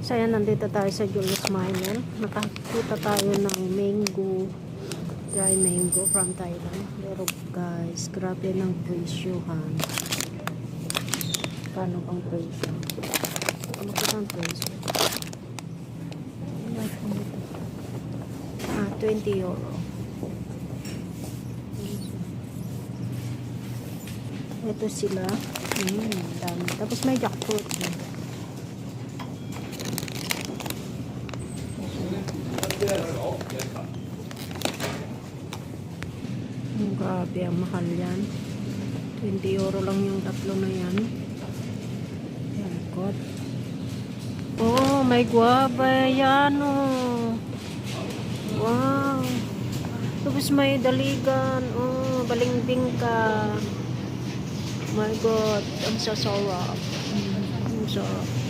So ayan, nandito tayo sa Julius Minor. Nakakita tayo ng mango, dry mango from Thailand. Pero guys, grabe ng presyohan. Paano pang presyo? Ano po ang presyo? 20 euro. Ito sila. Dami. Tapos may jackfruit. Grabe, ang mahal yan. 20 euro lang yung tatlo na yan. Yan, God. Oh, may guava yan, oh. Wow. Tapos may daligan. Oh, balimbing ka. My God, ang sasarap. Ang sarap.